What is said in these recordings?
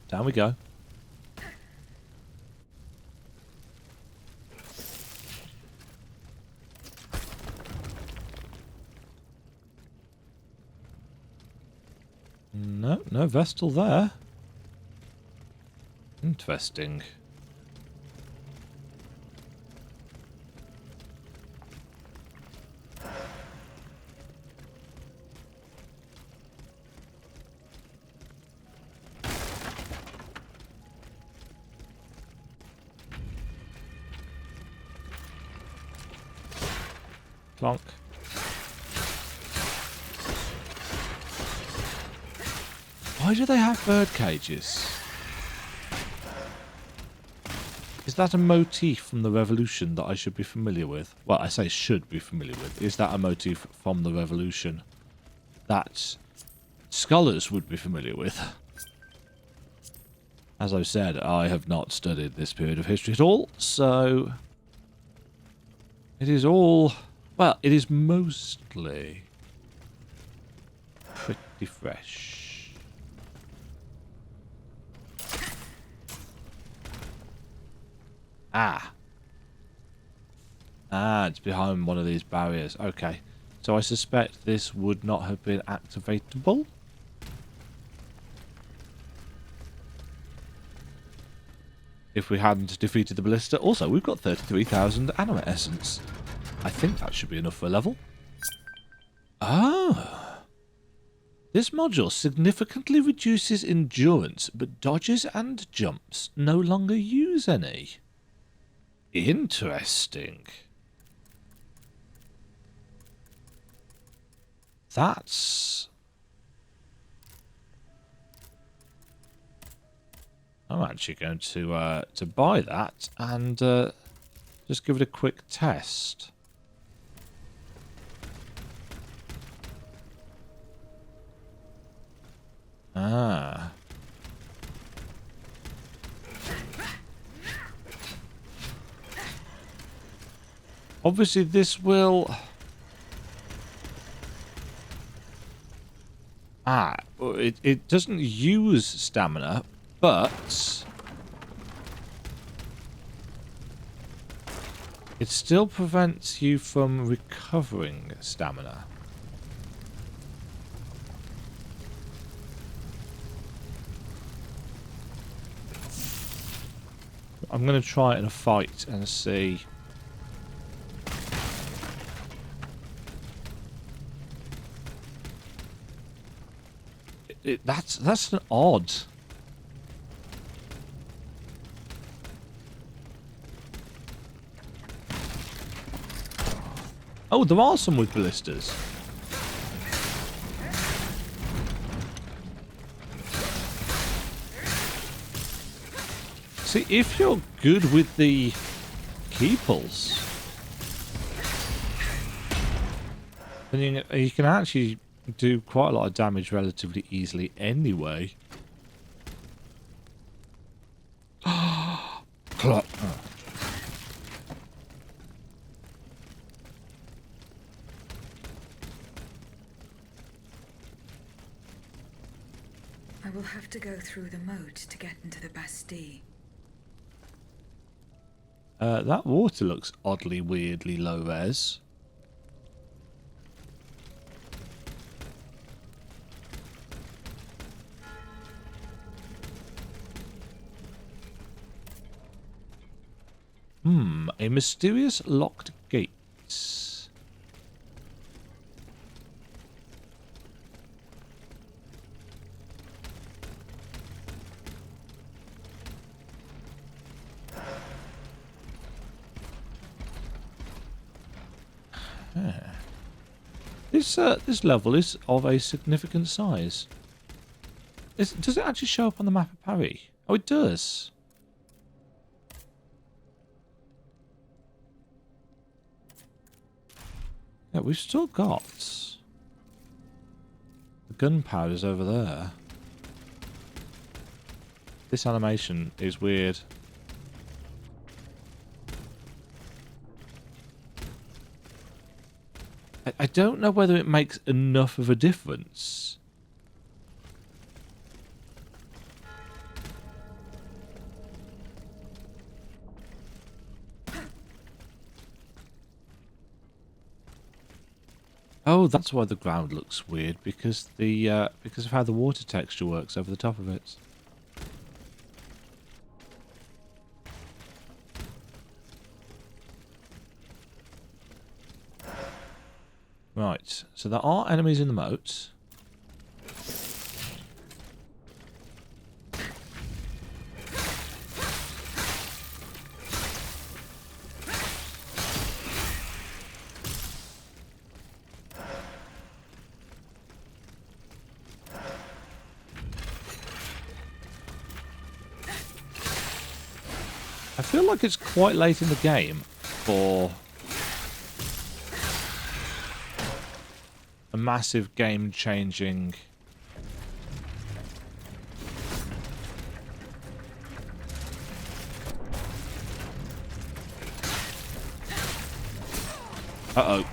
Down we go. No, no Vestal there. Interesting. Plonk. Why do they have bird cages? Is that a motif from the Revolution that I should be familiar with? Well, I say should be familiar with. Is that a motif from the Revolution that scholars would be familiar with? As I've said, I have not studied this period of history at all, so it is all, well, it is mostly pretty fresh. It's behind one of these barriers. Okay. So I suspect this would not have been activatable. If we hadn't defeated the ballista. Also, we've got 33,000 anima essence. I think that should be enough for a level. Ah. This module significantly reduces endurance, but dodges and jumps no longer use any. Interesting. That's... I'm actually going to buy that and just give it a quick test. Ah. Obviously this will... it doesn't use stamina, but it still prevents you from recovering stamina. I'm going to try it in a fight and see. That's an odd. Oh, there are some with ballistas. See, if you're good with the key pulse, then you can actually do quite a lot of damage relatively easily anyway. Plop. Oh. I will have to go through the moat to get into the Bastille. That water looks oddly, weirdly low res. A mysterious locked gate. This level is of a significant size. Does it actually show up on the map of Paris? Oh, it does. Yeah, we've still got the gunpowder's over there. This animation is weird. I don't know whether it makes enough of a difference. Oh, that's why the ground looks weird, because because of how the water texture works over the top of it. Right, so there are enemies in the moat. I feel like it's quite late in the game for a massive game-changing... Uh-oh.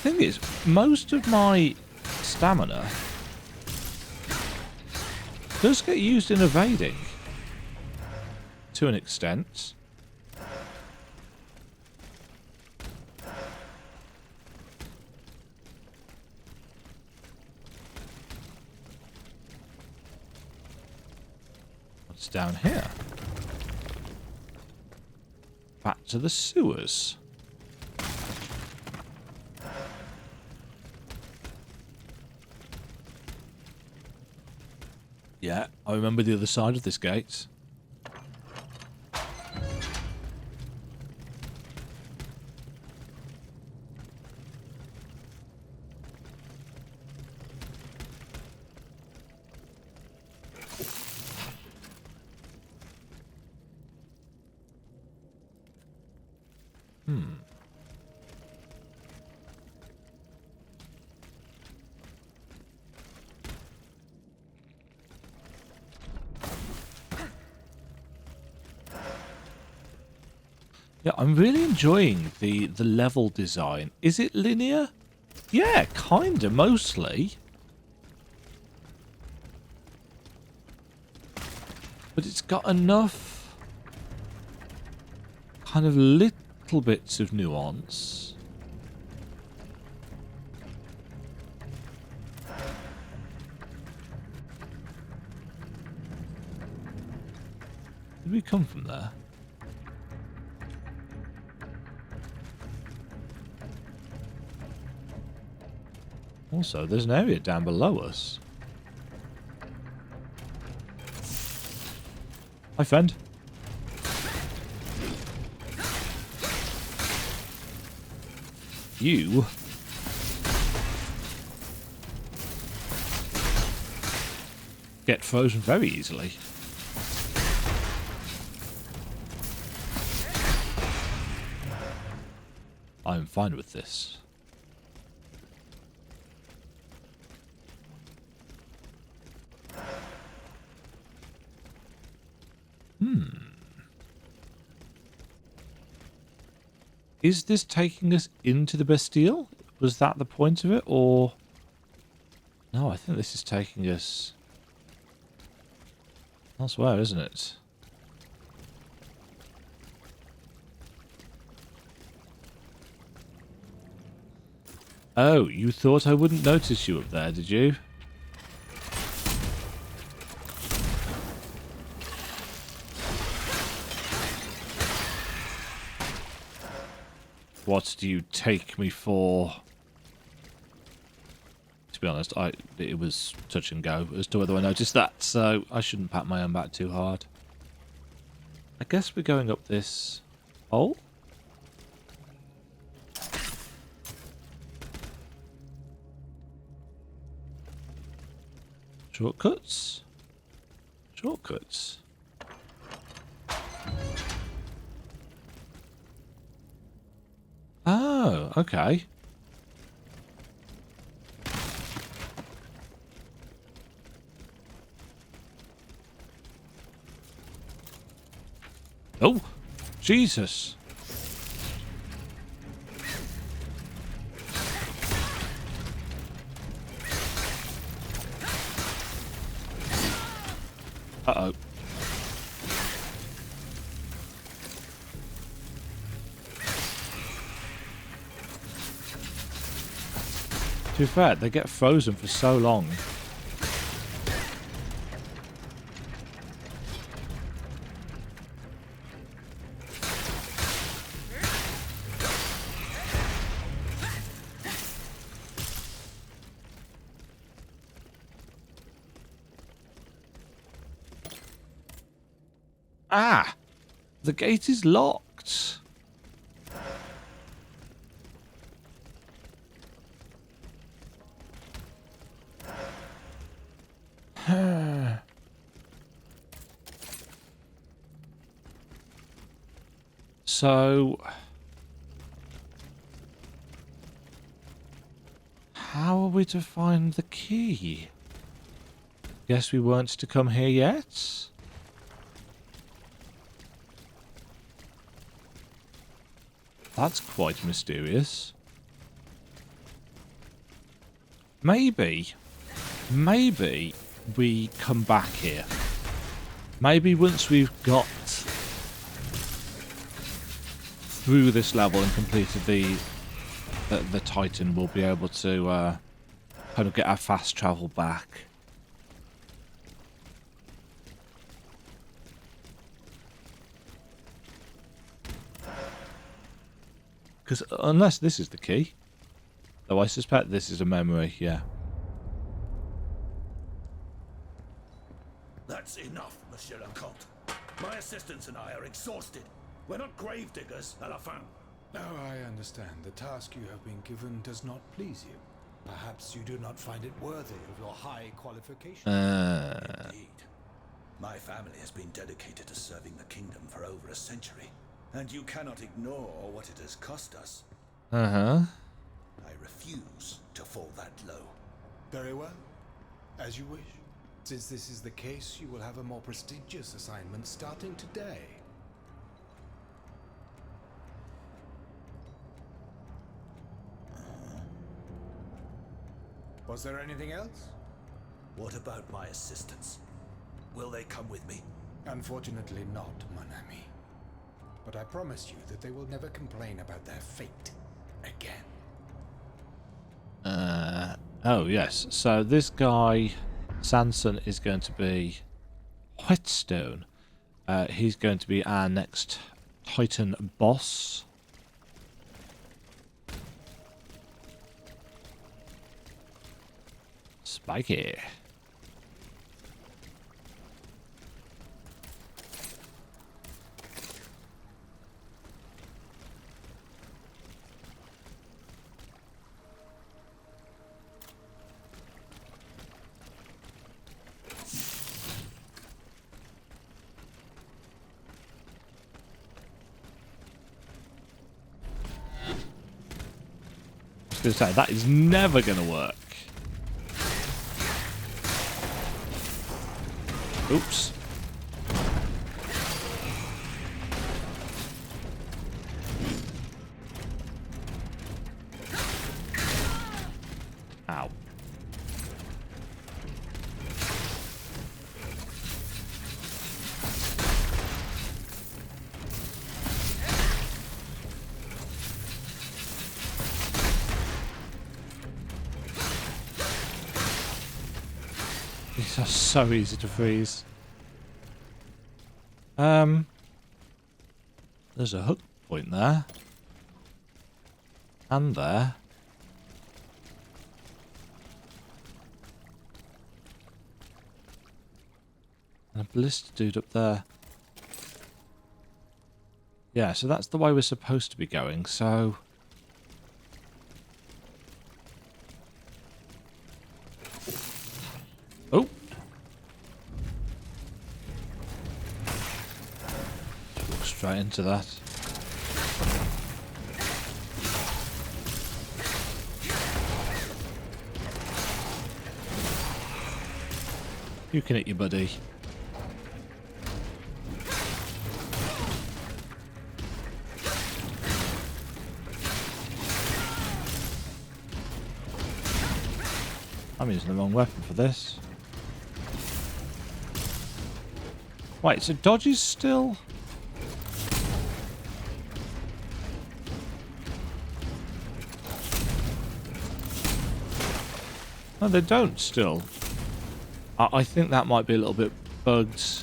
Thing is, most of my stamina does get used in evading to an extent. What's down here? Back to the sewers. Yeah, I remember the other side of this gate. Yeah, I'm really enjoying the level design. Is it linear? Yeah, kinda, mostly. But it's got enough kind of little bits of nuance. Did we come from there? Also, there's an area down below us. Hi, friend. You get frozen very easily. I'm fine with this. Is this taking us into the Bastille? Was that the point of it, or... No, I think this is taking us elsewhere, isn't it? Oh, you thought I wouldn't notice you up there, did you? What do you take me for? To be honest, it was touch and go as to whether I noticed that, so I shouldn't pat my own back too hard. I guess we're going up this hole. Shortcuts? Shortcuts. Oh, okay. Oh, Jesus. Uh-oh. To be fair, they get frozen for so long. Ah! The gate is locked. So, how are we to find the key? Guess we weren't to come here yet? That's quite mysterious. Maybe we come back here. Maybe once we've got through this level and completed the Titan, we'll be able to kind of get our fast travel back. Because unless this is the key, though I suspect this is a memory, yeah. That's enough, Monsieur le Comte. My assistants and I are exhausted. We're not grave diggers, à la fin. Now I understand. The task you have been given does not please you. Perhaps you do not find it worthy of your high qualifications. Indeed. My family has been dedicated to serving the kingdom for over a century. And you cannot ignore what it has cost us. Uh-huh. I refuse to fall that low. Very well. As you wish. Since this is the case, you will have a more prestigious assignment starting today. Was there anything else? What about my assistants? Will they come with me? Unfortunately not, mon ami. But I promise you that they will never complain about their fate again. Oh yes. So this guy, Sanson, is going to be Whetstone. He's going to be our next Titan boss. Spiky. I was going to say, that is never going to work. Oops. Ow. These are so easy to freeze. There's a hook point there. And there. And a ballista dude up there. Yeah, so that's the way we're supposed to be going, so... Oh! Walk straight into that. You can hit your buddy. I'm using the wrong weapon for this. Wait, so dodges still? No, they don't still. I think that might be a little bit bugged.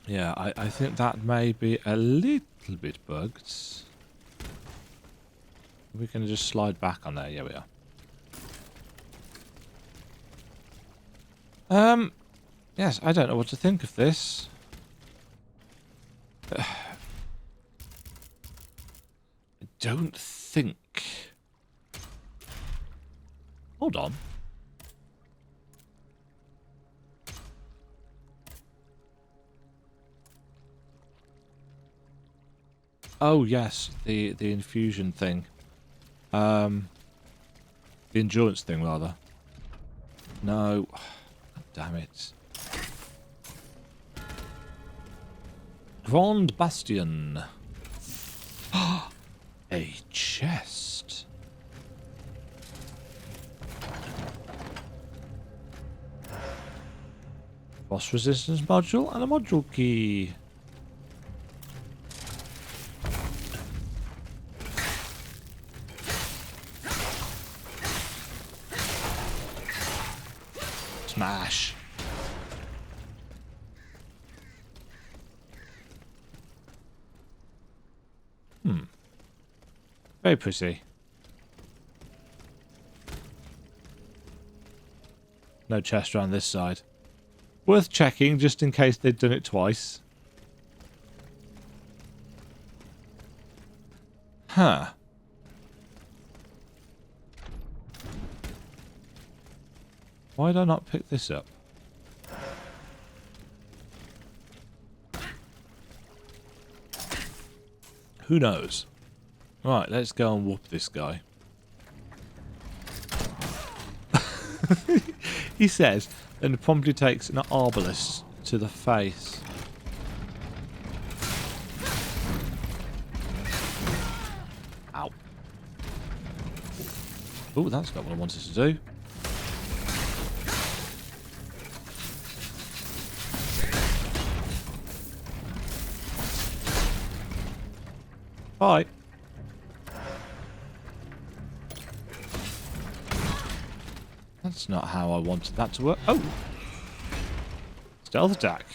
Yeah, I think that may be a little bit bugged. We can just slide back on there. Yeah, we are. Yes, I don't know what to think of this. I don't think... Hold on. Oh, yes, the infusion thing. The endurance thing, rather. No. God damn it. Grand Bastion. A chest. Boss resistance module and a module key. Smash. Very pretty. No chest around this side. Worth checking just in case they'd done it twice. Huh. Why did I not pick this up? Who knows? Right, let's go and whoop this guy. He says, and promptly takes an arbalest to the face. Ow. Oh, that's not what I wanted to do. Bye. That's not how I wanted that to work. Oh! Stealth attack.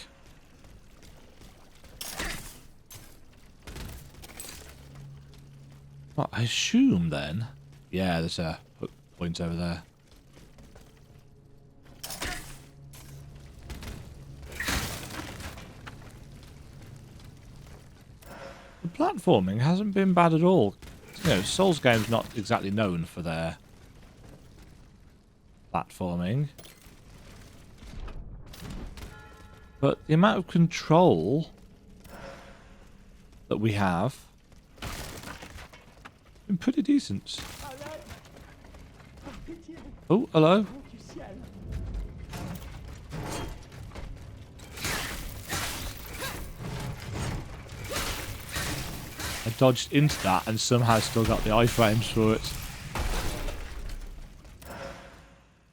Well, I assume then... Yeah, there's a hook point over there. The platforming hasn't been bad at all. You know, Souls games not exactly known for their platforming. But the amount of control that we have been pretty decent. Oh, hello. I dodged into that and somehow still got the iframes for it.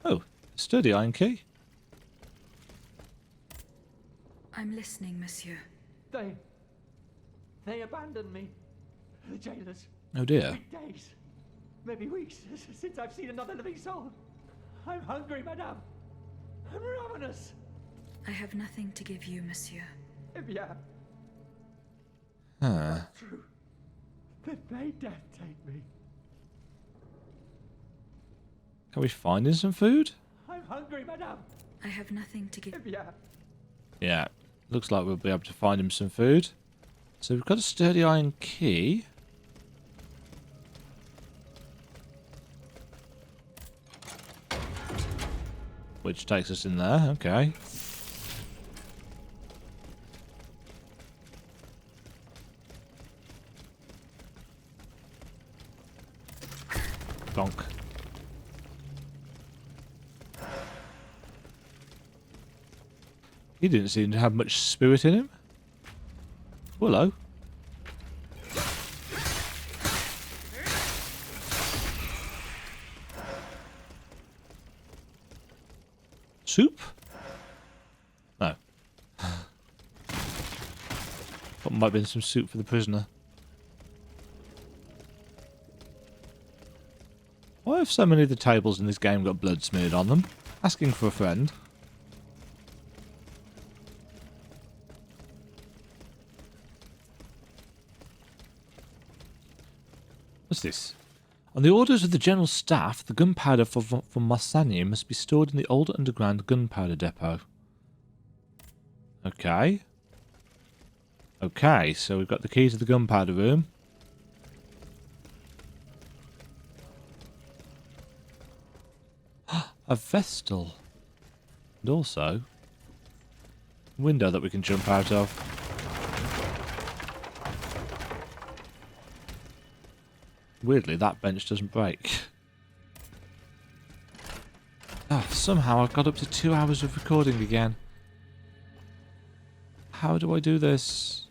Oh, sturdy iron key. I'm listening, monsieur. They abandoned me. The jailers. Oh dear. It's been days, maybe weeks, since I've seen another living soul. I'm hungry, madame. I'm ravenous. I have nothing to give you, monsieur. Yeah, Huh. that's true. Then may death take me. Can we find him some food? I'm hungry, madame. I have nothing to give. Yeah. Yeah. Looks like we'll be able to find him some food. So we've got a sturdy iron key. Which takes us in there, okay. Donk. He didn't seem to have much spirit in him. Hello. Soup? No. Thought might have been some soup for the prisoner. Why have so many of the tables in this game got blood smeared on them? Asking for a friend. What's this? On the orders of the General Staff, the gunpowder for Marsani must be stored in the old underground gunpowder depot. Okay. Okay, so we've got the key to the gunpowder room. A Vestal. And also, a window that we can jump out of. Weirdly, that bench doesn't break. Ah, somehow I've got up to 2 hours of recording again. How do I do this?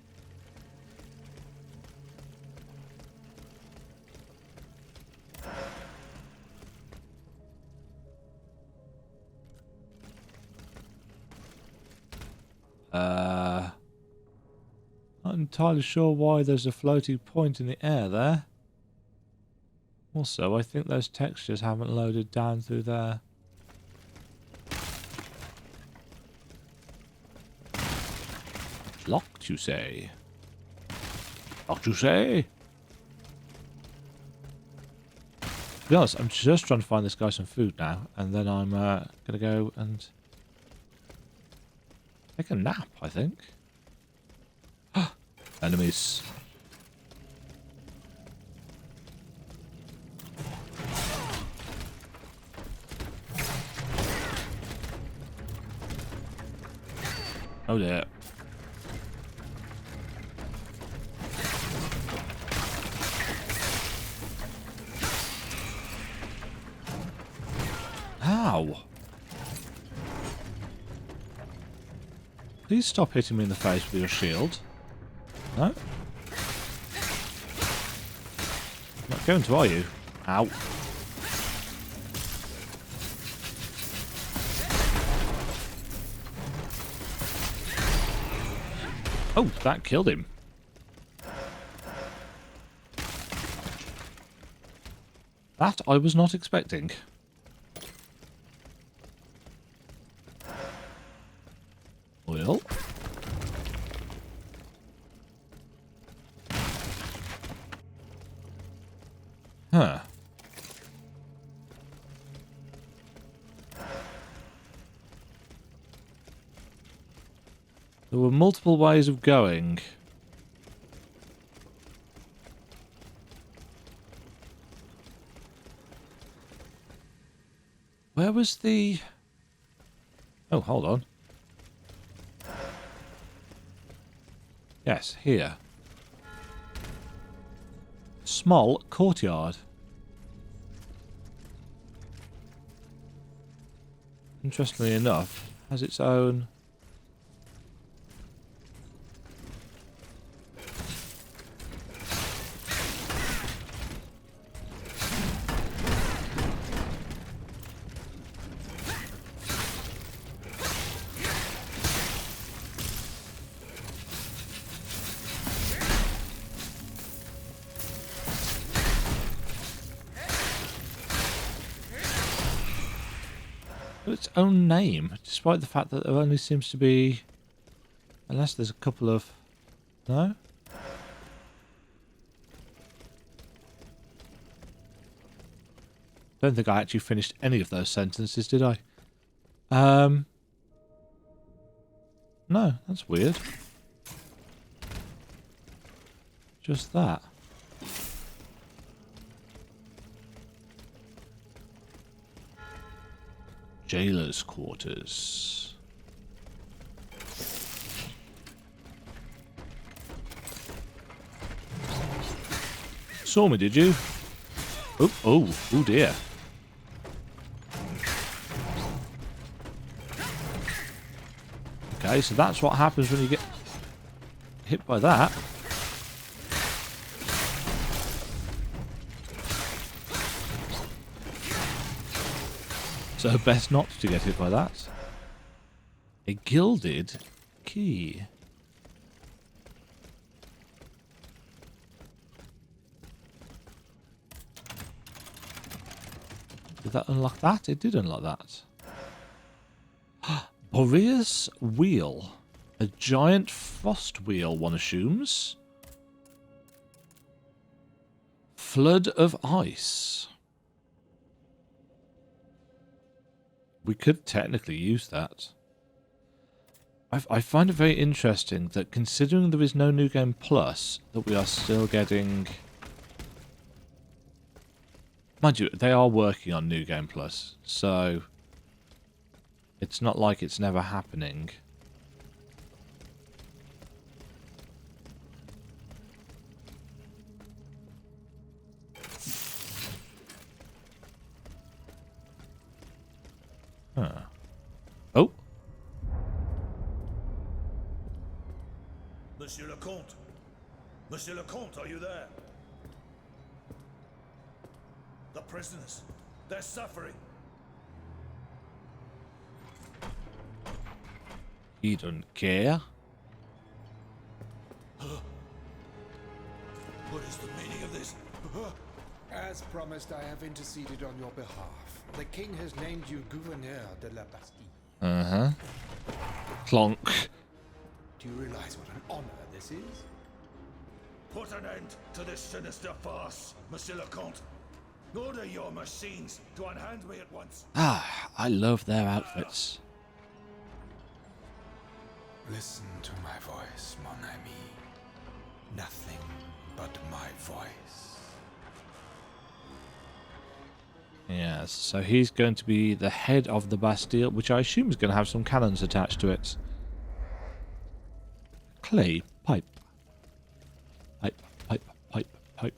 Not entirely sure why there's a floating point in the air there. Also, I think those textures haven't loaded down through there. Locked, you say? Locked, you say? To be honest, I'm just trying to find this guy some food now, and then I'm going to go and take a nap, I think. Enemies. Oh dear. Ow! Please stop hitting me in the face with your shield. No? Not going to, are you? Ow. Oh, that killed him. That I was not expecting. Well. Huh. There were multiple ways of going. Where was the... Oh, hold on. Yes, here. Small courtyard. Interestingly enough, has its own... its own name, despite the fact that there only seems to be, unless there's a couple of, no? Don't think I actually finished any of those sentences, did I? No, that's weird. Just that. Jailer's quarters. Saw me, did you? Oh dear. Okay. Okay, so that's what happens when you get hit by that. So best not to get hit by that. A gilded key. Did that unlock that? It did unlock that. Boreas wheel. A giant frost wheel, one assumes. Flood of ice. We could technically use that. I find it very interesting that considering there is no New Game Plus, that we are still getting... Mind you, they are working on New Game Plus, so it's not like it's never happening. Huh. Oh! Monsieur le Comte! Monsieur le Comte, are you there? The prisoners, they're suffering. He don't care. What is the meaning of this? As promised, I have interceded on your behalf. The king has named you Gouverneur de la Bastille. Uh-huh. Clonk. Do you realize what an honor this is? Put an end to this sinister farce, Monsieur le Comte. Order your machines to unhand me at once. Ah, I love their outfits. Listen to my voice, mon ami. Nothing but my voice. Yes, so he's going to be the head of the Bastille, which I assume is going to have some cannons attached to it. Clay pipe. Pipe, pipe, pipe, pipe.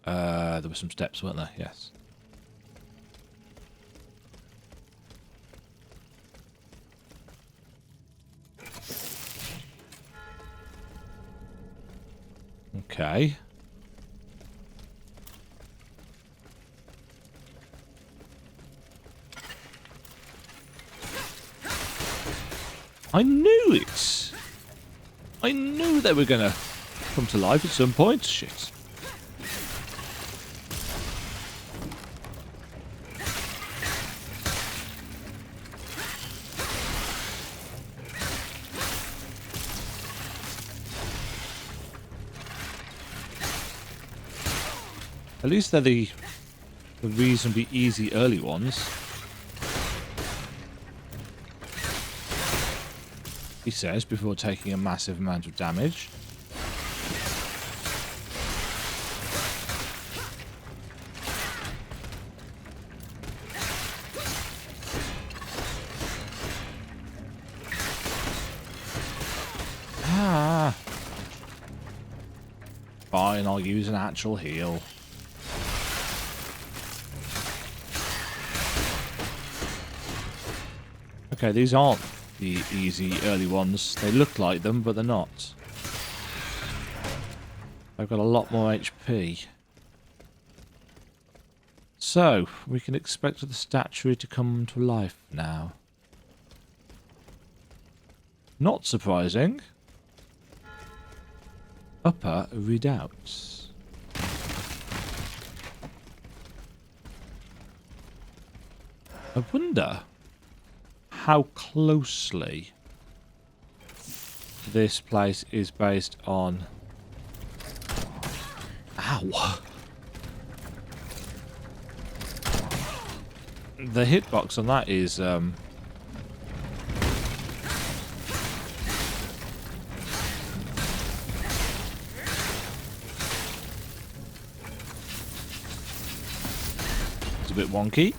There were some steps, weren't there? Yes. Okay. I knew it! I knew they were gonna come to life at some point. Shit. At least they're the reasonably easy early ones. He says, before taking a massive amount of damage. Ah. Fine, I'll use an actual heal. Okay, these aren't the easy early ones. They look like them, but they're not. I've got a lot more HP. So, we can expect the statue to come to life now. Not surprising. Upper redoubts. I wonder how closely this place is based on... Ow! The hitbox on that is... it's a bit wonky.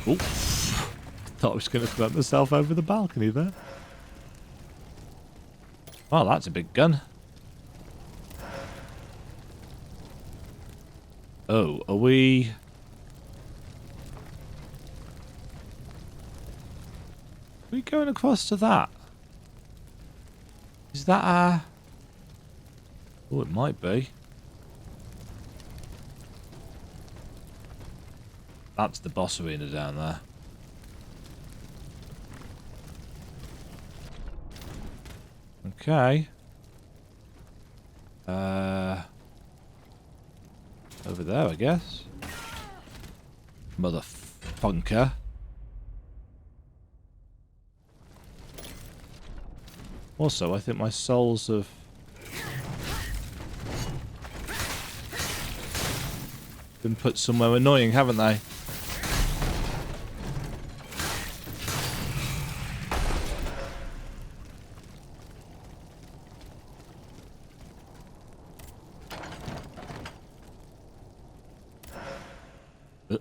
Ooh. Thought I was going to throw myself over the balcony there. Oh, that's a big gun. Oh, are we... going across to that? Is that a... Oh, it might be. That's the boss arena down there. Okay. Over there, I guess. Motherfunker. Also, I think my souls have... been put somewhere annoying, haven't they?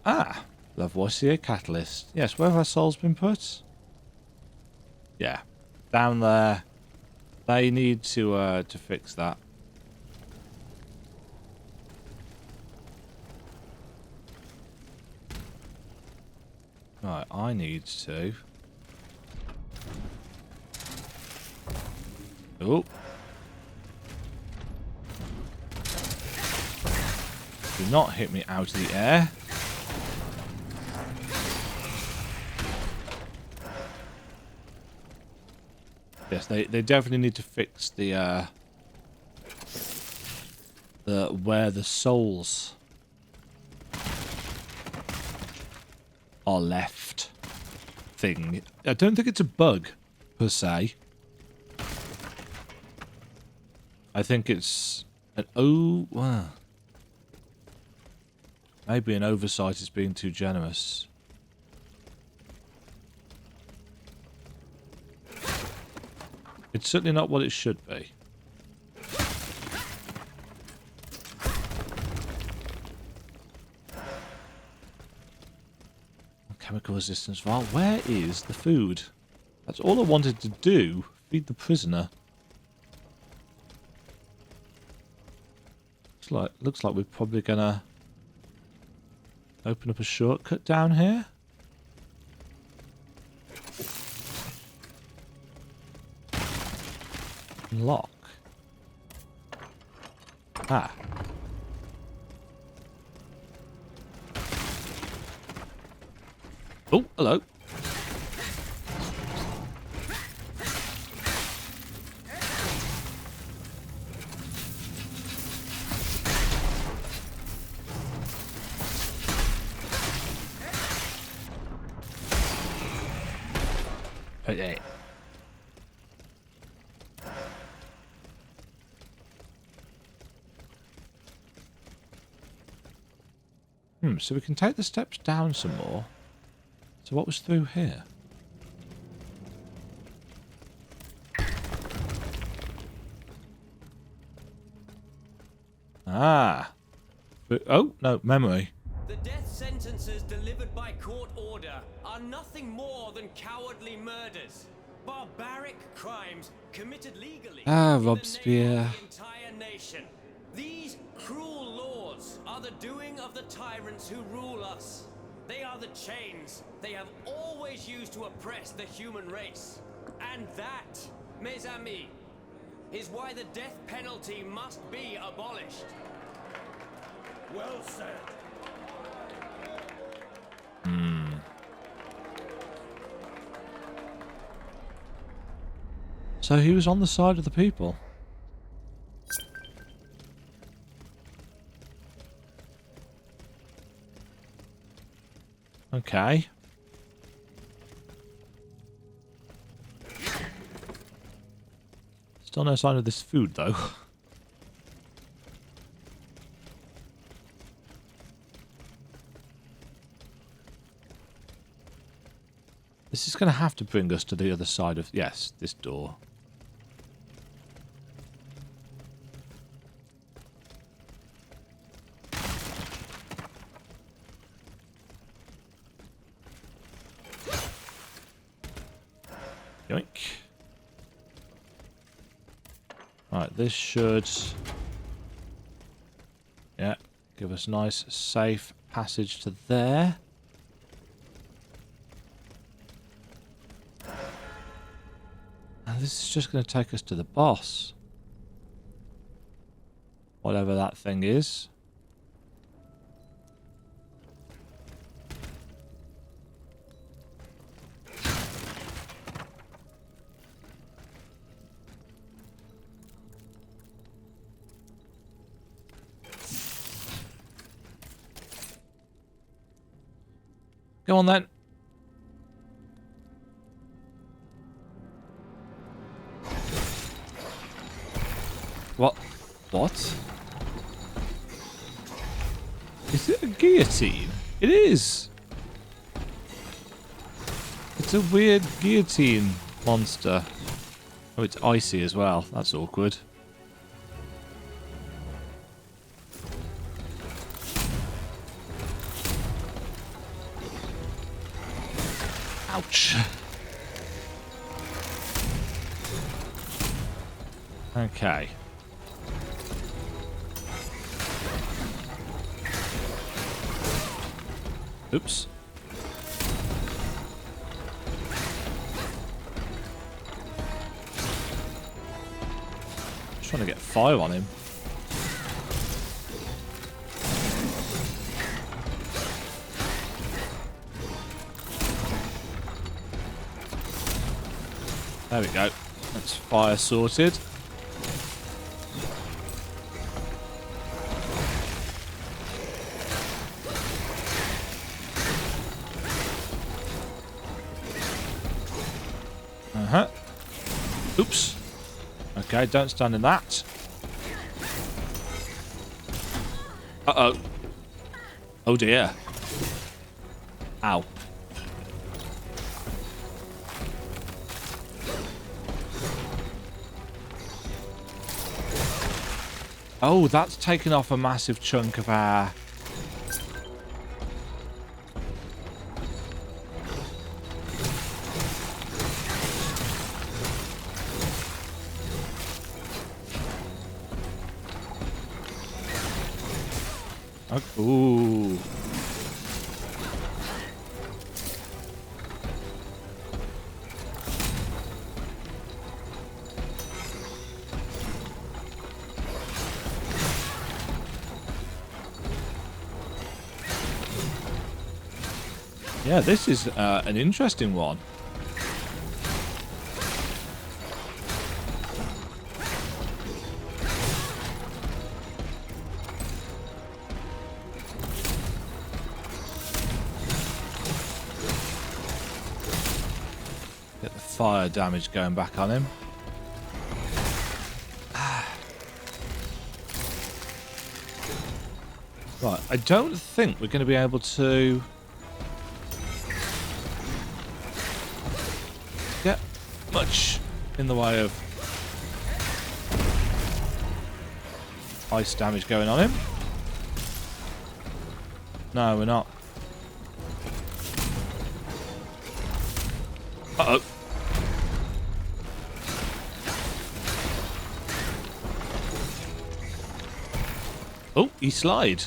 Ah! Lavoisier Catalyst. Yes, where have our souls been put? Yeah. Down there. They need to fix that. Right, I need to... Oh. Do not hit me out of the air. Yes, they definitely need to fix the where the souls are left thing. I don't think it's a bug per se. I think it's an wow. Maybe an oversight is being too generous. It's certainly not what it should be. Chemical resistance vial. Where is the food? That's all I wanted to do. Feed the prisoner. Looks like we're probably gonna open up a shortcut down here. Lock. Ah. Oh, hello. Okay. So we can take the steps down some more. So what was through here? Ah. Oh, no, memory. The death sentences delivered by court order are nothing more than cowardly murders. Barbaric crimes committed legally Ah, in the name Robespierre. of the entire nation. These cruel laws are the doing of the tyrants who rule us. They are the chains they have always used to oppress the human race. And that, mes amis, is why the death penalty must be abolished. Well said. So he was on the side of the people. Okay. Still no sign of this food, though. This is going to have to bring us to the other side of... Yes, this door. Yoink. Right, this should... Yeah, give us a nice, safe passage to there. this is just going to take us to the boss. Whatever that thing is. Go on then. What? What? Is it a guillotine? It is! It's a weird guillotine monster. Oh, it's icy as well. That's awkward. Ouch! Okay. Oops. Just trying to get fire on him. There we go. That's fire sorted. Oops. Okay, don't stand in that. Uh-oh. Oh dear. Ow. Oh, that's taken off a massive chunk of our... Ooh. Yeah, this is an interesting one. Get the fire damage going back on him. Right, I don't think we're going to be able to get much in the way of ice damage going on him. No, we're not. Uh-oh. Oh, he slide.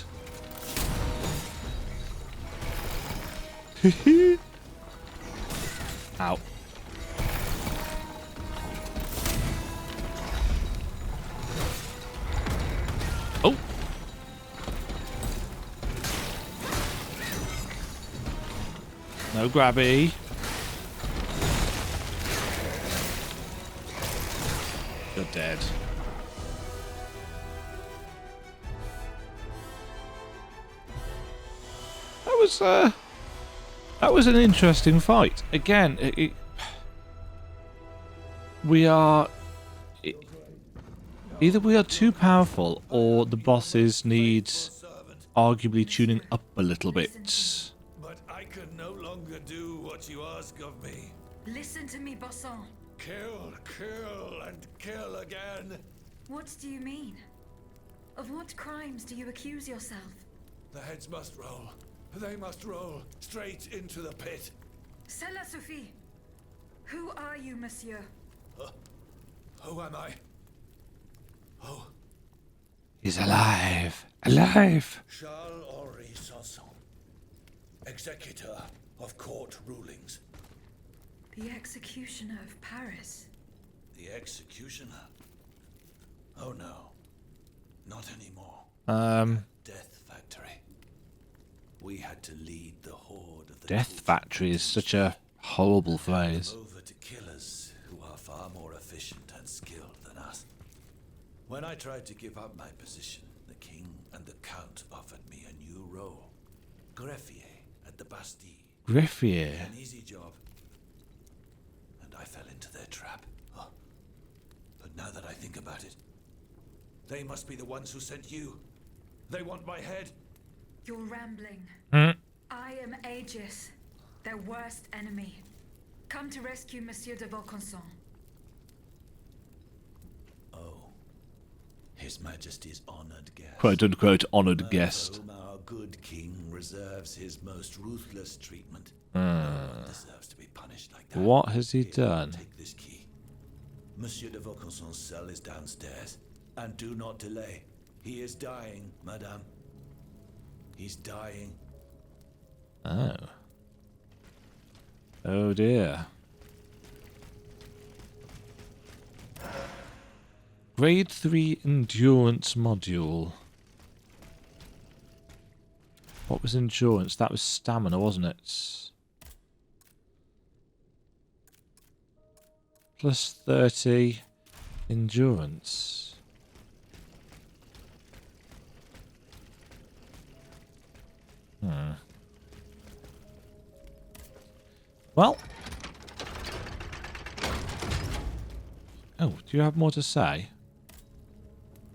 Ow. Oh. No grabby. You're dead. That was an interesting fight. Again, either we are too powerful, or the bosses need arguably tuning up a little bit. But I can no longer do what you ask of me. Listen to me, Bosson. Kill, kill, and kill again. What do you mean? Of what crimes do you accuse yourself? The heads must roll. They must roll straight into the pit. Cela Sophie. Who are you, monsieur? Who am I? Oh. He's alive. Alive. Charles-Henri Sanson, executor of court rulings. The executioner of Paris. The executioner? Oh no. Not anymore. Death Factory. We had to lead the horde of the Death Factory is such a horrible phrase. over to killers who are far more efficient and skilled than us. When I tried to give up my position, the king and the count offered me a new role. Greffier at the Bastille. Greffier. An easy job. And I fell into their trap. Oh. But now that I think about it, they must be the ones who sent you. They want my head. You're rambling. Hmm. I am Aegis, their worst enemy. Come to rescue Monsieur de Vaucanson. Oh. His Majesty's honored guest. Quote unquote honored guest. For whom our good king reserves his most ruthless treatment. No one deserves to be punished like that. What has he Here, done? Take this key. Monsieur de Vaucanson's cell is downstairs. And do not delay. He is dying, madame. He's dying. Oh. Oh dear. Grade 3 endurance module. What was endurance? That was stamina, wasn't it? Plus 30 endurance. Well. Oh, do you have more to say?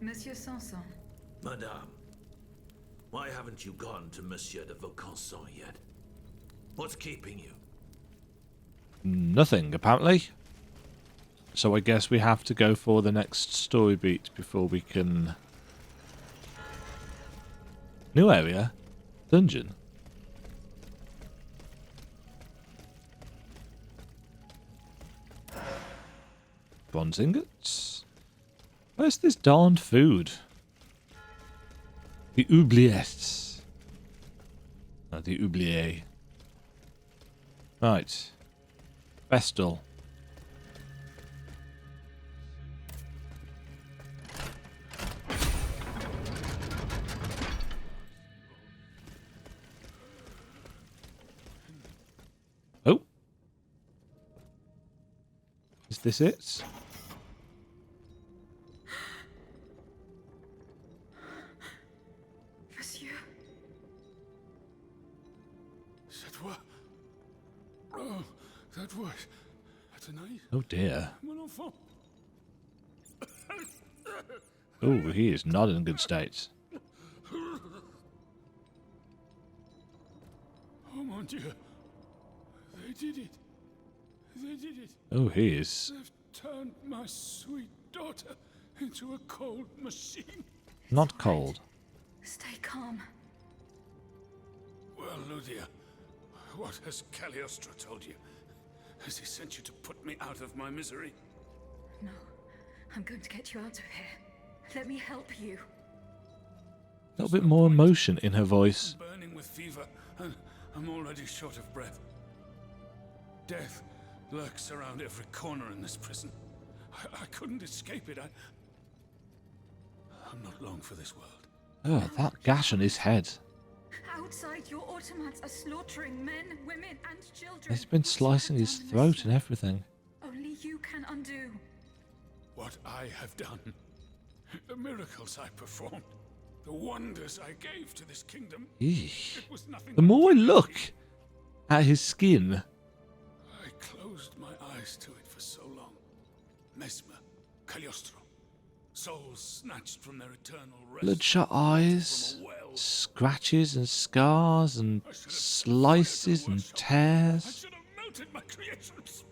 Monsieur Sanson. Madame, why haven't you gone to Monsieur de Vaucanson yet? What's keeping you? Nothing, apparently. So I guess we have to go for the next story beat before we can... New area? Dungeon? Bronze ingots? Where's this darned food? The oubliettes. Oh, the oublié. Right. Bastille. Oh. Is this it? Monsieur. Cette voix. Oh, that voice. Tonight, Oh dear. mon enfant. Oh, he is not in good state. Oh mon Dieu. They did it. They did it. Oh, he is They've turned my sweet daughter into a cold machine. not cold. Stay calm. Well, Ludia, what has Cagliostro told you? Has he sent you to put me out of my misery? No, I'm going to get you out of here. Let me help you. A little bit more emotion in her voice. I'm burning with fever, and I'm already short of breath. Death lurks around every corner in this prison. I couldn't escape it. I'm not long for this world. Oh, that gash on his head. Outside, your automats are slaughtering men, women, and children. He's been slicing his throat and everything. Only you can undo. What I have done, the miracles I performed, the wonders I gave to this kingdom, Eesh. it was nothing. The more I look at his skin, I closed my eyes to it for so long. Mesmer, Cagliostro, souls snatched from their eternal rest. bloodshot eyes, From a well. scratches and scars and I should have slices fired the and workshop. I tears. should have melted my creations.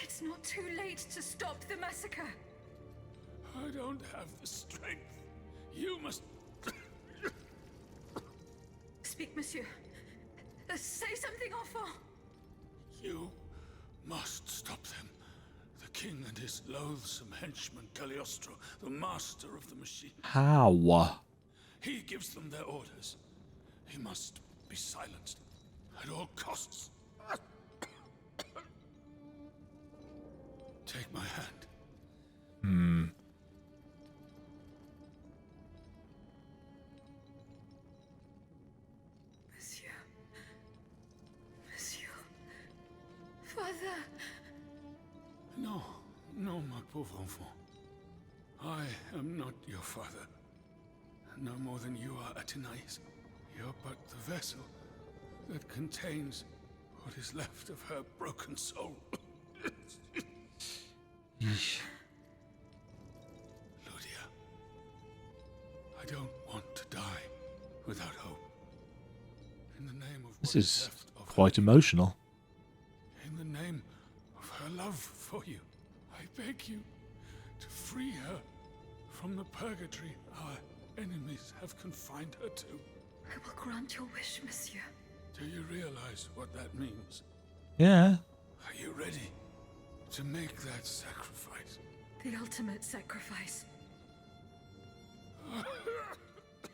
It's not too late to stop the massacre. I don't have the strength. You must. Speak, monsieur. Say something, enfant. You must stop them. The king and his loathsome henchman Cagliostro, the master of the machine. How? He gives them their orders. He must be silenced at all costs. Take my hand. Monsieur. Monsieur. Father. No, no, my pauvre enfant. I am not your father. No more than you are, Athenais. You're but the vessel that contains what is left of her broken soul. Ludia, I don't want to die without hope. In the name of This what is left of quite her, emotional. in the name of her love for you, I beg you to free her from the purgatory our enemies have confined her to. I will grant your wish, monsieur. Do you realize what that means? Yeah. Are you ready to make that sacrifice? The ultimate sacrifice.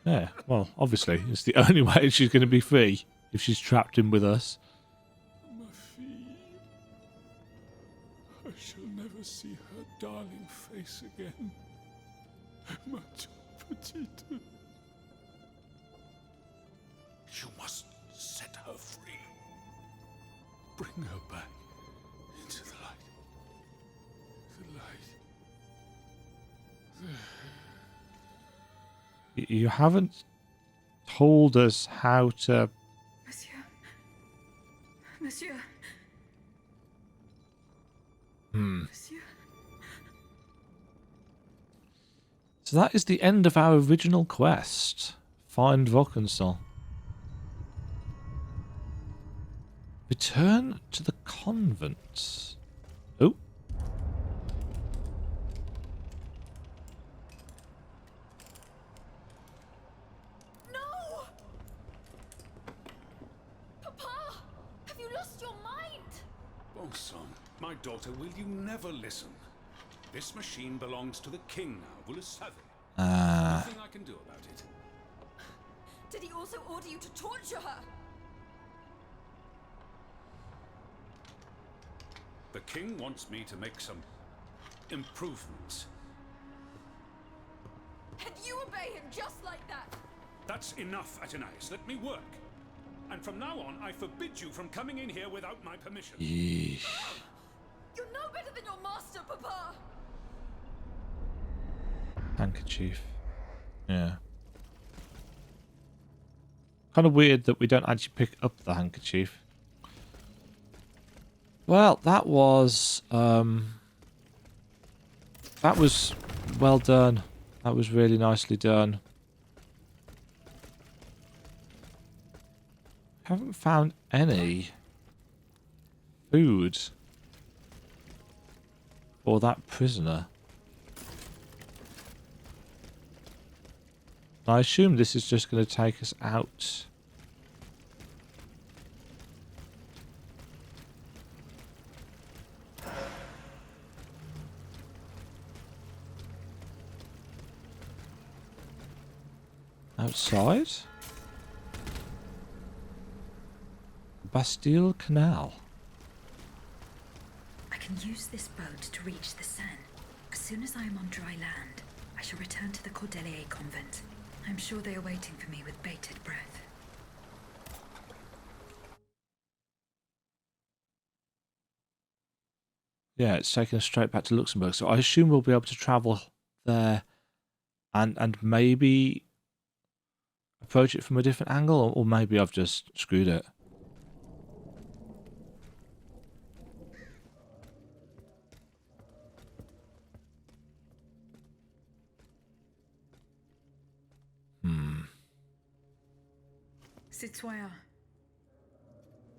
Yeah, well, obviously, it's the only way she's going to be free if she's trapped in with us. Ma fille. I shall never see her darling face again. Ma petite. You must set her free. Bring her back into the light. The light. You haven't told us how to... Monsieur. Monsieur. Monsieur. So that is the end of our original quest. Find Vokensol. Return to the convent. Oh. No! Papa! Have you lost your mind? Bon sang, my daughter, will you never listen? This machine belongs to the king now, vous le savez. Nothing I can do about it. Did he also order you to torture her? The king wants me to make some improvements. And you obey him just like that? That's enough, Athenais. Let me work. And from now on, I forbid you from coming in here without my permission. Yeesh. You're no better than your master, Papa! Handkerchief. Yeah. Kind of weird that we don't actually pick up the handkerchief. Well, that was well done. That was really nicely done. Haven't found any food for that prisoner. I assume this is just going to take us out. Outside? Bastille Canal. I can use this boat to reach the Seine. As soon as I am on dry land, I shall return to the Cordelier convent. I'm sure they are waiting for me with bated breath. Yeah, it's taking us straight back to Luxembourg. So I assume we'll be able to travel there and maybe approach it from a different angle, or maybe I've just screwed it. Citoyen,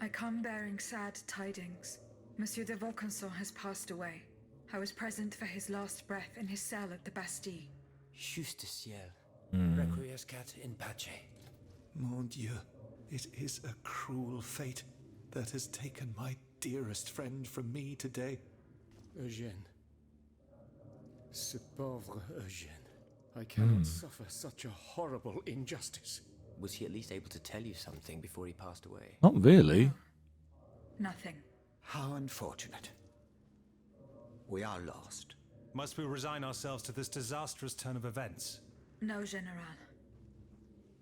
I come bearing sad tidings. Monsieur de Vaucanson has passed away. I was present for his last breath in his cell at the Bastille. Justiciel. Requiescat in pace. Mon Dieu, it is a cruel fate that has taken my dearest friend from me today. Eugène. Ce pauvre Eugène. I cannot suffer such a horrible injustice. Was he at least able to tell you something before he passed away? Not really. Nothing. How unfortunate. We are lost. Must we resign ourselves to this disastrous turn of events? No, General.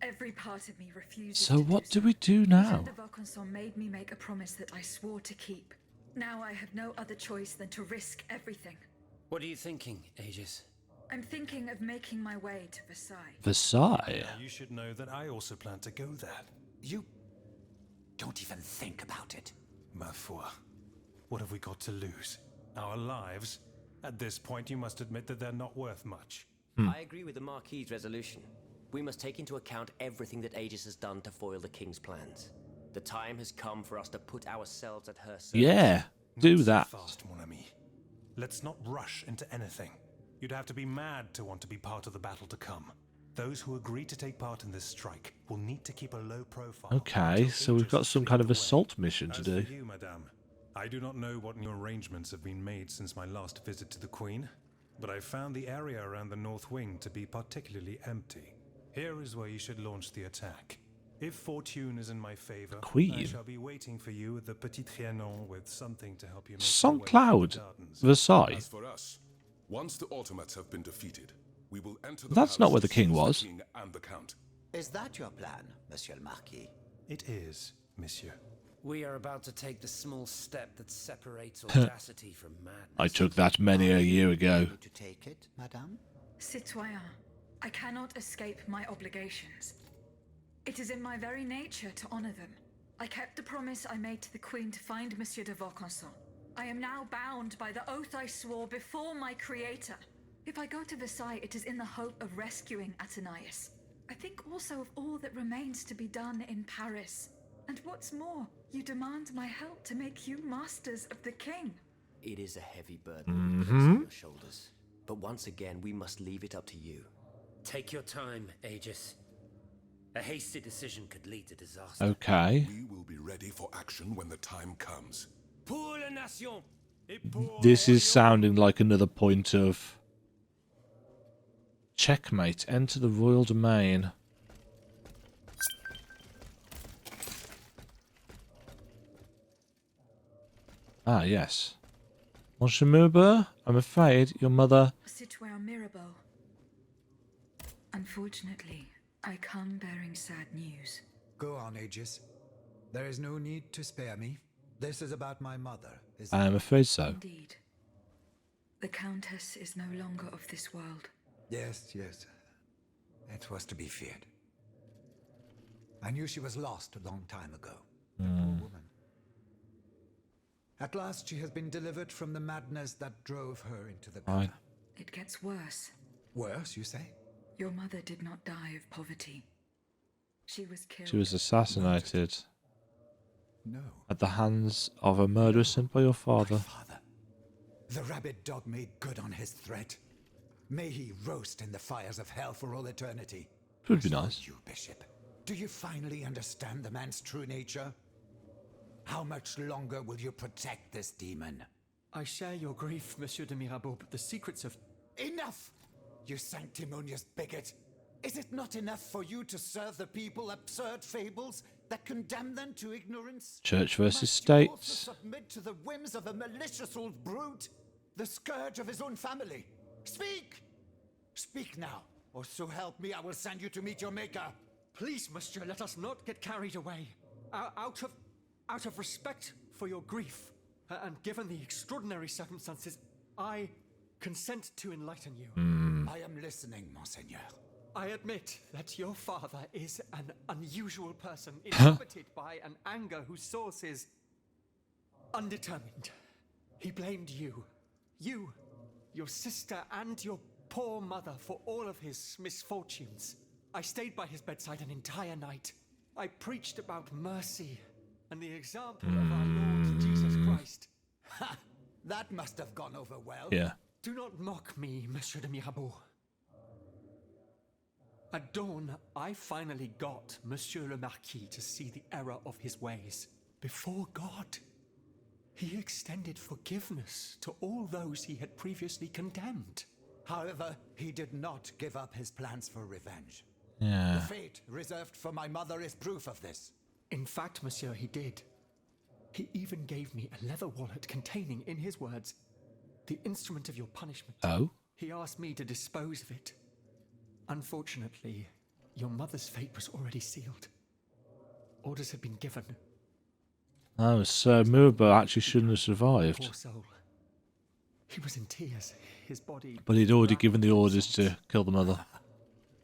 Every part of me refuses So to what do do we do now? Monsieur de Vaucanson made me make a promise that I swore to keep. Now I have no other choice than to risk everything. What are you thinking, Aegis? I'm thinking of making my way to Versailles. Versailles? You should know that I also plan to go there. You don't even think about it. Ma foi. What have we got to lose? Our lives? At this point, you must admit that they're not worth much. I agree with the Marquis's resolution. We must take into account everything that Aegis has done to foil the King's plans. The time has come for us to put ourselves at her service. Yeah, do Not that. so fast, mon ami. Let's not rush into anything. You'd have to be mad to want to be part of the battle to come. Those who agree to take part in this strike will need to keep a low profile. Okay, until so we've Aegis got has some kind of cleared the way. assault mission to As do. for you, madame, I do not know what new arrangements have been made since my last visit to the Queen, but I found the area around the North Wing to be particularly empty. Here is where you should launch the attack. If fortune is in my favor, Queen? I shall be waiting for you at the Petit Trianon with something to help you make Saint your way Cloud, through the gardens. Versailles. As for us, once the automates have been defeated, we will enter the That's not palace where the to king seize was. The king and the count. Is that your plan, Monsieur le Marquis? It is, monsieur. We are about to take the small step that separates audacity from madness. I took that many a year ago. To take it, madame? Citoyen, I cannot escape my obligations. It is in my very nature to honor them. I kept the promise I made to the Queen to find Monsieur de Vaucanson. I am now bound by the oath I swore before my creator. If I go to Versailles, it is in the hope of rescuing Athenais. I think also of all that remains to be done in Paris. And what's more, you demand my help to make you masters of the king. It is a heavy burden we place on your shoulders. But once again, we must leave it up to you. Take your time, Aegis. A hasty decision could lead to disaster. Okay. We will be ready for action when the time comes. Pour la nation! Et pour This le is royaume! sounding like another point of checkmate. Enter the royal domain. Ah, yes. Monsieur Murber, I'm afraid your mother... Citoyen Mirabeau. Unfortunately, I come bearing sad news. Go on, Aegis. There is no need to spare me. This is about my mother, is I am afraid so. Indeed. The Countess is no longer of this world. Yes, yes. It was to be feared. I knew she was lost a long time ago. A poor woman. At last she has been delivered from the madness that drove her into the gutter. Right. It gets worse. Worse, you say? Your mother did not die of poverty. She was killed. She was assassinated No. at the hands of a murderer sent by your father. Father. The rabid dog made good on his threat. May he roast in the fires of hell for all eternity. Would be As for nice. You, Bishop, do you finally understand the man's true nature? How much longer will you protect this demon? I share your grief, Monsieur de Mirabeau, but the secrets of... Enough! You sanctimonious bigot! Is it not enough for you to serve the people absurd fables that condemn them to ignorance? Church versus Must you also state. submit to the whims of a malicious old brute? The scourge of his own family? Speak! Speak now, or so help me, I will send you to meet your maker. Please, monsieur, let us not get carried away. Out of respect for your grief, and given the extraordinary circumstances, I consent to enlighten you. I am listening, Monseigneur. I admit that your father is an unusual person, inhabited by an anger whose source is undetermined. He blamed you, your sister, and your poor mother for all of his misfortunes. I stayed by his bedside an entire night. I preached about mercy and the example of our Lord Jesus Christ. Ha! That must have gone over well. Yeah. Do not mock me, Monsieur de Mirabeau. At dawn, I finally got Monsieur le Marquis to see the error of his ways. Before God, he extended forgiveness to all those he had previously condemned. However, he did not give up his plans for revenge. Yeah. The fate reserved for my mother is proof of this. In fact, monsieur, he did. He even gave me a leather wallet containing, in his words, The instrument of your punishment. Oh? He asked me to dispose of it. Unfortunately, your mother's fate was already sealed. Orders had been given. Oh, so Muriba actually shouldn't have survived. Poor soul. He was in tears. His body... But he'd already given the orders to kill the mother.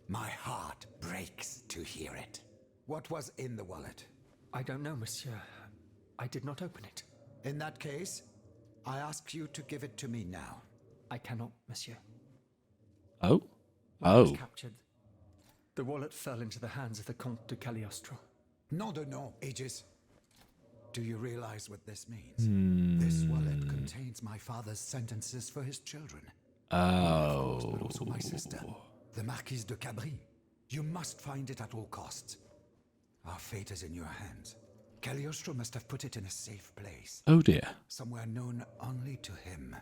My heart breaks to hear it. What was in the wallet? I don't know, monsieur. I did not open it. In that case, I ask you to give it to me now. I cannot, monsieur. Oh? When I was Oh. captured, the wallet fell into the hands of the Comte de Cagliostro. Nom de nom, Aegis. Do you realize what this means? This wallet contains my father's sentences for his children. Oh. But also my sister, the Marquise de Cabri. You must find it at all costs. Our fate is in your hands. Cagliostro must have put it in a safe place. Oh dear. Somewhere known only to him.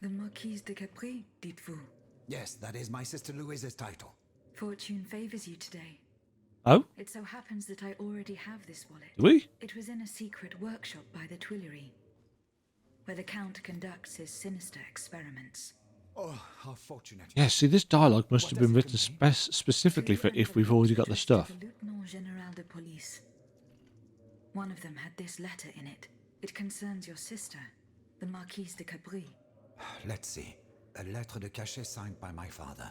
The Marquise de Capri, dites-vous? Yes, that is my sister Louise's title. Fortune favors you today. Oh? It so happens that I already have this wallet. Do we? It was in a secret workshop by the Tuileries, where the Count conducts his sinister experiments. Oh, how fortunate. Yeah, see, this dialogue must What have does been it written contain? specifically for Two if we've already got the envelopes addressed stuff. to the Lieutenant General de Police. One of them had this letter in it. It concerns your sister, the Marquise de Capri. Let's see. A lettre de cachet signed by my father.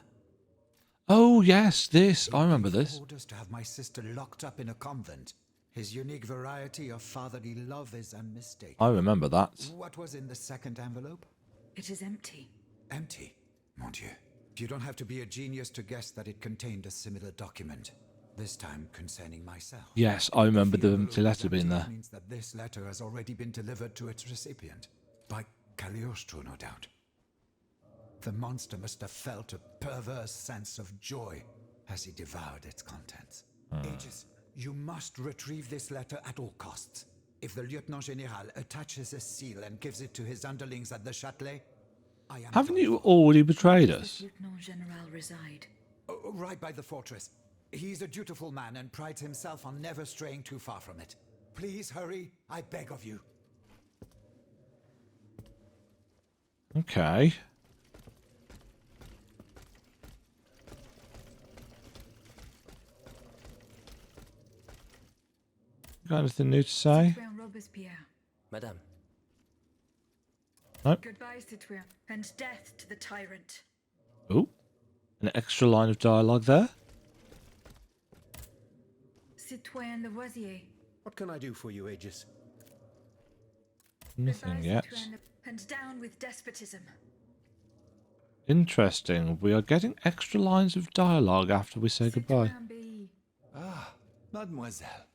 Oh, yes, this. I remember He gave this. orders to have my sister locked up in a convent. His unique variety of fatherly love is unmistakable. I remember that. What was in the second envelope? It is empty. Empty. Mon Dieu. You don't have to be a genius to guess that it contained a similar document. This time concerning myself. Yes, I remember the envelope empty letter being empty there. means that this letter has already been delivered to its recipient. By Cagliostro, no doubt. The monster must have felt a perverse sense of joy as he devoured its contents. Aegis, you must retrieve this letter at all costs. If the Lieutenant General attaches a seal and gives it to his underlings at the Châtelet, I am... Haven't you already betrayed Where does us? the Lieutenant General reside? Right by the fortress. He's a dutiful man and prides himself on never straying too far from it. Please hurry, I beg of you. Okay. Got anything new to say? Citoyen Robespierre. Madame. Nope. Goodbye, Citoyen, and death to the tyrant. Oh, an extra line of dialogue there. Citoyen Lavoisier. What can I do for you, Aegis? Nothing Goodbye, yet. Citoyen and down with despotism. Interesting. We are getting extra lines of dialogue after we say goodbye. Citoyen Bailly. Ah, mademoiselle.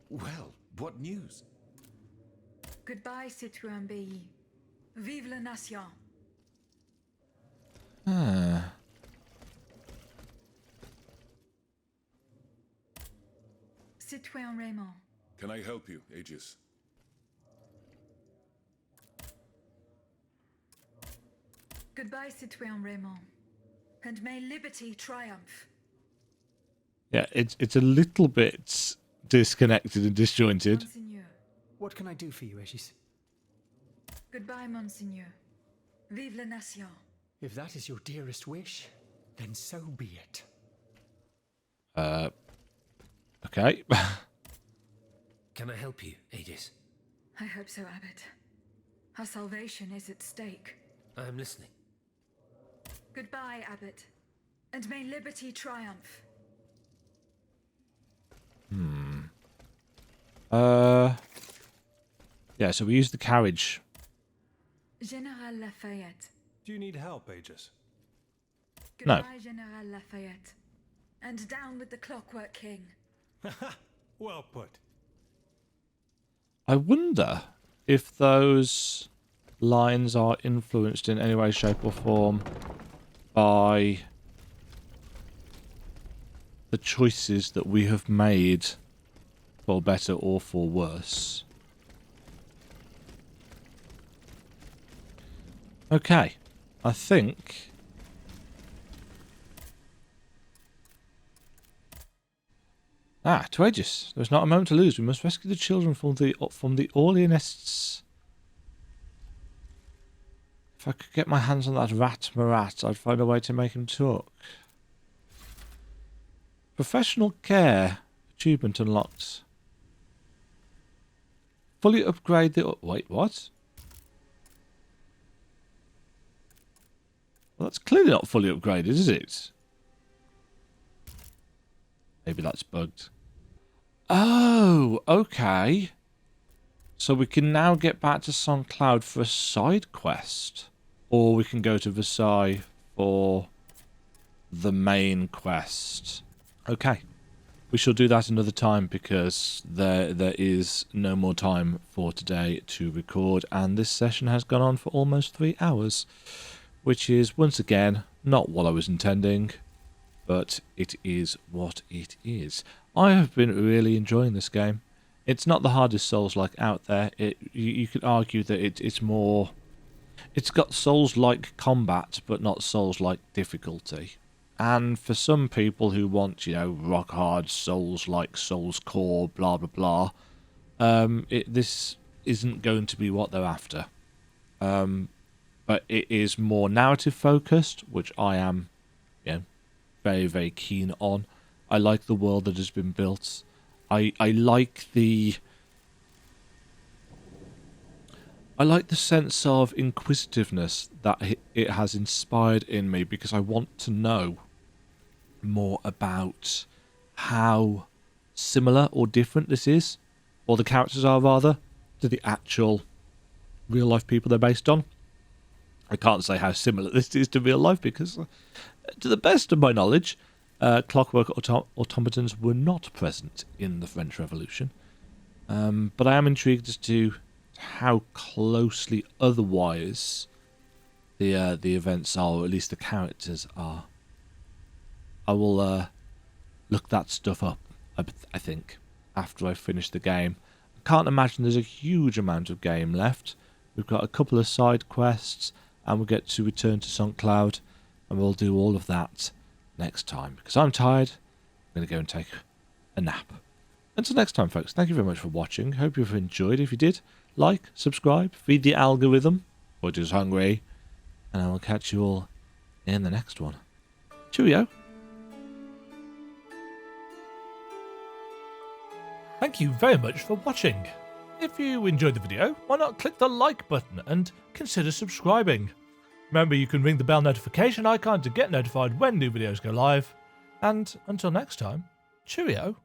Well, what news? Goodbye, Citoyen Bailly. Vive la nation. Ah. Citoyen Raymond. Can I help you, Aegis? Goodbye, Citoyen Raymond. And may liberty triumph. Yeah, it's a little bit disconnected and disjointed. Monseigneur. What can I do for you, Aegis? Goodbye, Monseigneur. Vive la nation. If that is your dearest wish, then so be it. Okay. Can I help you, Aegis? I hope so, Abbot. Our salvation is at stake. I am listening. Goodbye, Abbot. And may liberty triumph. Yeah, so we use the carriage. General Lafayette. Do you need help, Aegis? No. Goodbye, General Lafayette. And down with the Clockwork King. Well put. I wonder if those lines are influenced in any way, shape or form by the choices that we have made, for better or for worse. Okay, I think to Aegis. There's not a moment to lose. We must rescue the children from the Orleanists. If I could get my hands on that rat Marat, I'd find a way to make him talk. Professional care. Achievement unlocked. Fully upgrade the... Wait, what? Well, that's clearly not fully upgraded, is it? Maybe that's bugged. Oh, okay. So we can now get back to St. Cloud for a side quest. Or we can go to Versailles for the main quest. Okay. We shall do that another time because there is no more time for today to record. And this session has gone on for almost 3 hours. Which is, once again, not what I was intending. But it is what it is. I have been really enjoying this game. It's not the hardest Souls-like out there. You could argue that it's more... It's got Souls-like combat, but not Souls-like difficulty. And for some people who want, you know, rock-hard Souls-like, Souls core, blah, blah, blah, this isn't going to be what they're after. But it is more narrative-focused, which I am, you know, very, very keen on. I like the world that has been built. I like the sense of inquisitiveness that it has inspired in me, because I want to know more about how similar or different this is, or the characters are rather, to the actual real life people they're based on. I can't say how similar this is to real life because, to the best of my knowledge, clockwork automatons were not present in the French Revolution. But I am intrigued as to how closely otherwise the events are, or at least the characters are. I will look that stuff up, I think, after I finish the game. I can't imagine there's a huge amount of game left. We've got a couple of side quests, and we'll get to return to St. Cloud, and we'll do all of that next time, because I'm tired. I'm going to go and take a nap. Until next time, folks, thank you very much for watching. Hope you've enjoyed. If you did, like, subscribe, feed the algorithm, which is hungry, and I will catch you all in the next one. Cheerio. Thank you very much for watching. If you enjoyed the video, why not click the like button and consider subscribing. Remember, you can ring the bell notification icon to get notified when new videos go live. And until next time, cheerio.